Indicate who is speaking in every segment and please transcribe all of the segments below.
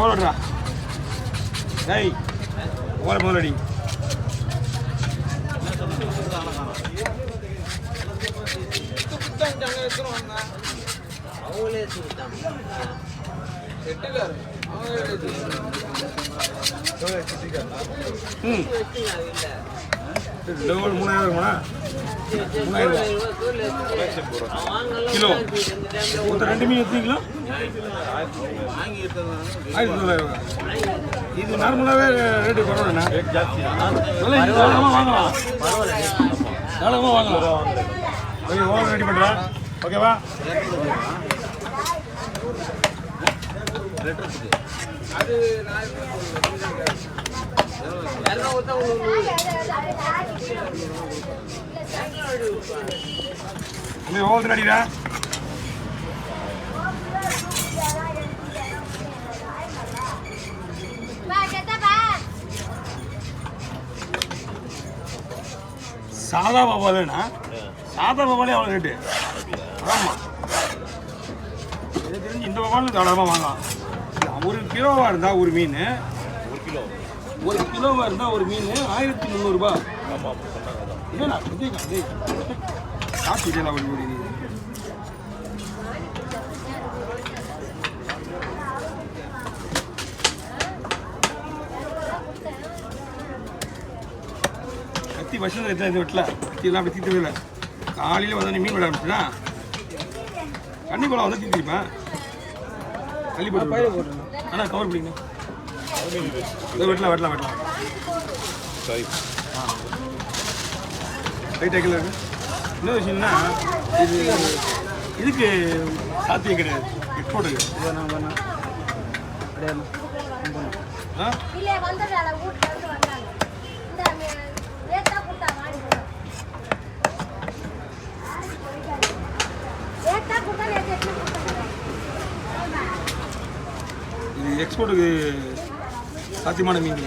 Speaker 1: ஓடுறா டேய் ஓட முதலடி
Speaker 2: அவங்களே
Speaker 1: டபுள் 3000 இருக்குமா 3000 கிலோ மொத்தம் 2 மீன் எத்தனை கிலோ 1900 இது நார்மலாகவே ரேட்டு பரவாயில்லண்ணா தாராளமாக வாங்கலாம் தாராளமாக வாங்கலாம் ஓகே ஓவர் ரெடி பண்ணுறேன் ஓகேவா
Speaker 2: அது
Speaker 1: ஓவர் ரெடிடா சாதா பாபாலேண்ணா சாதா பாபாலே அவ்வளோ ரேட்டு ஆமாம் எனக்கு தெரிஞ்சு இந்த பாபாலும் தாராளமாக வாங்கலாம் 1 கிலோவாக இருந்தால் ஒரு மீன் 1 கிலோவாக இருந்தால் ஒரு மீன் 1300 ரூபா இல்லைண்ணா காசு இல்லையா ஒரு மீன் கத்தி வருஷம் எத்தனை இது வெட்டல கத்தியெல்லாம் அப்படி தீர்த்தது இல்லை காலையில் வந்து மீன் விட ஆரம்பிச்சுன்னா கண்ணி குளம் வந்து தீர்த்திருப்பேன் தள்ளி போட்டு ஆனால் கவர் பண்ணிங்க வெட்டலாம் சரி ரைட் ஆக்கில் இருக்கு இன்னொரு விஷயம்னா இது இதுக்கு சாத்தியம் கிடையாது எக்ஸ்போர்ட்டுக்கு இது எக்ஸ்போர்ட்டுக்கு சாத்தியமான மீன்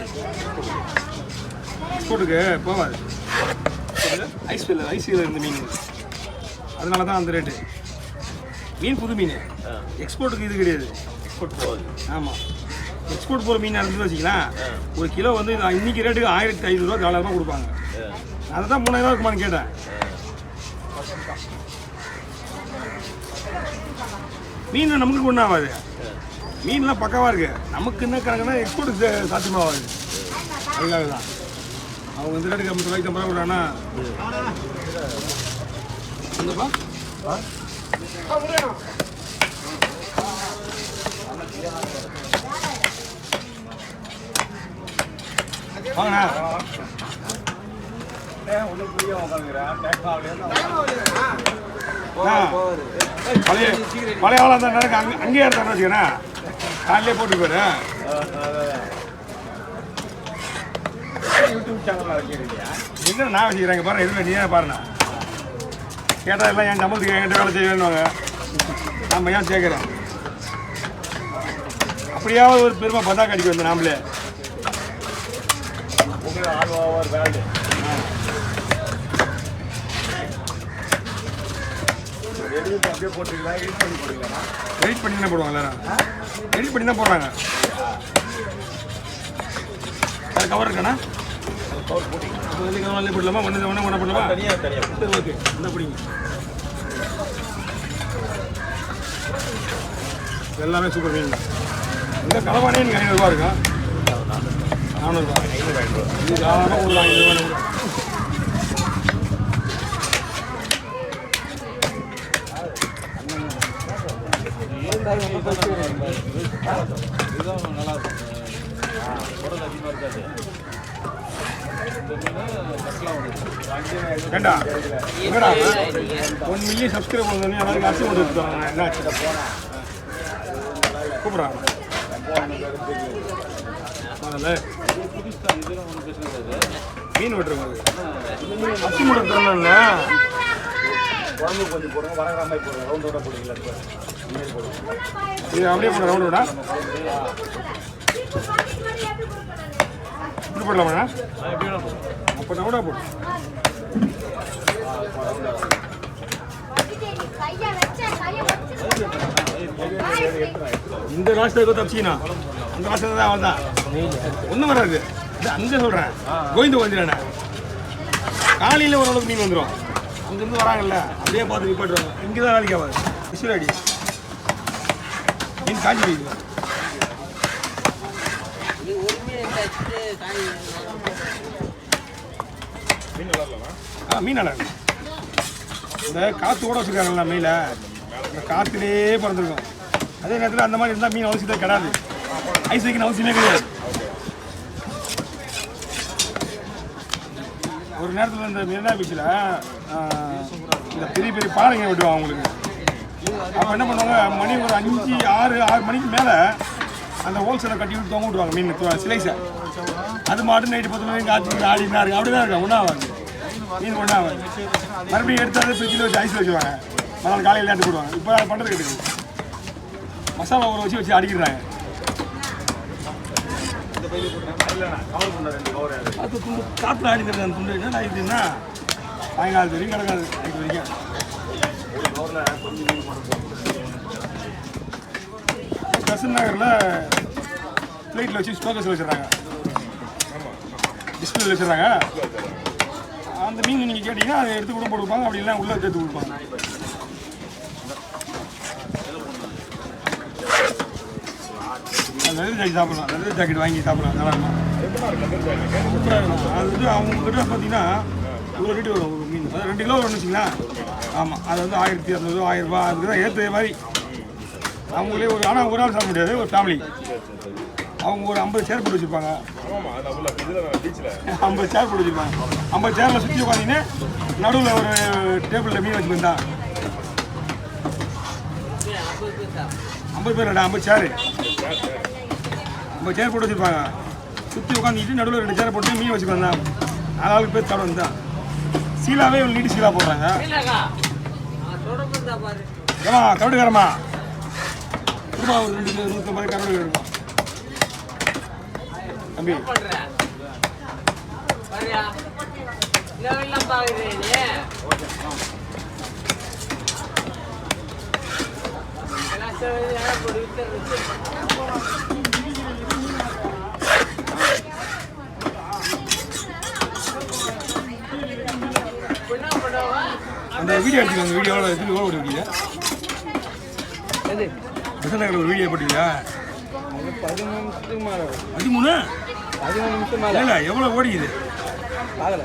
Speaker 1: எக்ஸ்போர்ட்டுக்கு போகாது ஐஸ்வீல் இருந்த மீன் அதனால தான் அந்த ரேட்டு மீன் புது மீன் எக்ஸ்போர்ட்டுக்கு இது கிடையாது எக்ஸ்போர்ட் போகாது ஆமாம் எக்ஸ்போர்ட் போகிற மீன் இருந்துன்னு வச்சிக்கலாம் ஒரு கிலோ வந்து இன்னைக்கு ரேட்டுக்கு 1500 ரூபா தாராளமாக கொடுப்பாங்க அதை தான் 3000 இருக்குமான்னு கேட்டேன் மீன் நமக்கு ஒன்றும் ஆகாது மீன்லாம் பக்காவாக இருக்குது நமக்கு என்ன கணக்குன்னா எக்ஸ்போர்ட்டுக்கு சாத்தியமாகாது அதுக்காக தான் அவங்க இந்த ரேட்டுக்கு 50 ரூபாய் விடுறாங்கன்னா வாங்கண்ணா பழைய பழைய ஆளாக தான் நடக்க அங்கேயே இருந்தான்னு வச்சுக்கிறேன் காலையிலே போட்டு போயிரு யூடியூப் சேனலில் வச்சுருக்கியா என்ன நான் வச்சுக்கிறேன் பாருங்க எதுவும் நீ பாருண்ணா கேட்டால் எல்லாம் என் சம்பளத்துக்கு என்கிட்ட வேலை செய்யணுவாங்க நம்ம ஏன் சேர்க்குறேன் அப்படியாவது ஒரு பெருமை பதா கடிக்க வந்து நாமளே வேலை அப்படியே போட்டுக்கலாம் எடிட் பண்ணி போட்டுக்கலாம் எடிட் பண்ணி தான் போடுவாங்க எல்லாரும் எடிட் பண்ணி தான் போடுறாங்க அது கவர் இருக்காண்ணா கவர் போட்டிங்க கவர்லேயே போடலாமா ஒன்று போடலாமா தனியாக ஓகே என்ன பிடிங்க எல்லாமே சூப்பர் மீன் இந்த கலவானே நீங்கள் 500 ரூபா இருக்கா 400 ரூபா இது தாராளமாக ஒரு 500 ரூபா இதுதான் நல்லா இருக்கும் உடல் அதிகமாக இருக்காது ஏண்டா எங்கடா 1 மில்லியன் சப்ஸ்கிரைப் பண்ணி எல்லாருக்கும் அரிசி கொண்டு கொடுத்தாங்க என்ன ஆச்சு கூப்பிட்றாங்க அதில் மீன் வெட்டுறவங்க அரிசி மூட்டை தரணும்ல குழம்பு கொஞ்சம் போடுங்க வரகிற மாதிரி போடுங்க ரவுண்டோட போடுங்களா இது அப்படியே போட ரவுண்டோட இப்படி போடலாமா அப்போ ரவுண்டா போடு கையை இந்த லாஸ்ட்டாக தப்பிச்சிக்கணும். அந்த லாஸ்ட்டில் தான் அவள் தான் ஒன்றும் வராது. இது அங்கே சொல்கிறேன், கோவிந்து வந்துடுறேண்ணே. காலையில் ஓரளவுக்கு மீன் வந்துடும். அங்கேருந்து வராங்கல்ல, அப்படியே பார்த்து நிப்பாட்டுவாங்க. இங்கே தான் வேலைக்கு ஆகாது. விசிலாடி மீன் காஞ்சி வைக்கலாம். மீன் நல்லா இருக்கும். இந்த காற்று ஓட வச்சுருக்காங்கல்ல மீனில், இந்த காற்றுலேயே பிறந்திருக்கும். அதே நேரத்தில் அந்த மாதிரி இருந்தால் மீன் அவசியத்தை கிடாது. ஐஸ் வைக்கணும் அவசியமே கிடையாது. ஒரு நேரத்தில் இந்த மெரினா பீச்சில் இந்த பெரிய பெரிய பாறைங்க வெட்டுவாங்க அவங்களுக்கு. அப்போ என்ன பண்ணுவாங்க, மணி ஒரு 5, 6 மணிக்கு மேலே அந்த ஹோல்சேலை கட்டி விட்டு தொங்க விட்டுவாங்க மீன் சிலைஸை. அது மாட்டு நைட்டு 10 மணிக்கு காய்ச்சி ஆடினா இருக்கும். அப்படி தான் இருக்கும். ஒன்றாவாது மீன் ஒன்றாவாது. மறுபடியும் எடுத்து அதை ஃப்ரிட்ஜில் வச்சு ஐஸ் வச்சுருவாங்க. மறுநாள் காலையில் எடுத்து போடுவாங்க. இப்போ அதை பண்ணுறது கிடையாது. மசாலா ஊற வச்சு அடிக்கிறாங்க. அது துண்டு காற்றுல அடிக்கிறது. அந்த துண்டு என்ன ஆகிடுச்சுன்னா சாயங்காலத்து வரைக்கும் கிடக்காது. நைட்டு வரைக்கும் கசன் நகரில் ஃப்ளைட்டில் வச்சு ஸ்டோக்கஸில் வச்சுருக்காங்க, டிஸ்பிளேல வச்சுருக்காங்க. அந்த மீன் நீங்கள் கேட்டிங்கன்னா அதை எடுத்து கூட கொடுப்பாங்க. அப்படி இல்லை உள்ளே எடுத்து கொடுப்பாங்க. லெதர் ஜாக்கெட் சாப்பிடலாம். லெதர் ஜாக்கெட் வாங்கி சாப்பிடலாம். நல்லா இருக்கும். சூப்பராக இருக்கும். அது வந்து அவங்ககிட்ட பார்த்தீங்கன்னா இவ்வளோ ரேட்டு வரும் ஒரு மீன். அது 2 கிலோ வரும்னு வச்சிங்களா. ஆமாம், அது வந்து 1200, 1000 ரூபா. அதுக்கு தான் ஏற்ற மாதிரி அவங்களே ஒரு, ஆனால் ஒரு ஆள் சாப்பிட முடியாது. ஒரு ஃபேமிலி அவங்க ஒரு 50 சேர் போட்டு வச்சுருப்பாங்க. 50 சேர் போட்டு வச்சுருப்பாங்க. 50 சேரில் சுற்றி உட்காந்திங்கன்னா நடுவில் ஒரு டேபிளில் மீன் வச்சு வந்தா 50 பேர் இல்லைடா, 50 சேரு. 50 சேர் போட்டு வச்சுருப்பாங்க. சுற்றி உட்காந்துக்கிட்டு நடுவில் 2 சேரை போட்டு மீன் வச்சுக்கு வந்தான். 4 ஆளுக்கு பேர் சாப்பிட வந்தான். சீலாவே இவ்வளோ நீட்டு சீலா போடுறாங்க. ஏமா கரடுக்காரமா கொடுப்பா, ஒரு 2 150 கரடு இருக்கும் தம்பி. அந்த வீடியோ எடுத்துக்கோங்க. அந்த வீடியோவில் எத்தனை ஓட ஓடிவியா? பசங்க ஒரு வீடியோ போட்டியா? 13 நிமிஷம் இல்லை, எவ்வளோ ஓடிக்குது? பார்க்கல.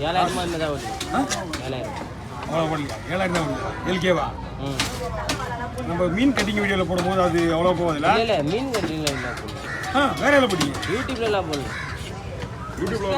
Speaker 1: 7000 தான் ஓடி. 7000 அவ்வளோ ஓடல. 7000 தான் ஓடுது. எல்கேவா? நம்ம மீன் கட்டிங் வீடியோவில் போடும்போது அது அவ்வளோ போகுதுல்ல? இல்லை, மீன் கட்டிங்கில் இல்லை. வேற எல்லாம் போட்டீங்க? யூடியூப்லாம் போடல. யூடியூப்ல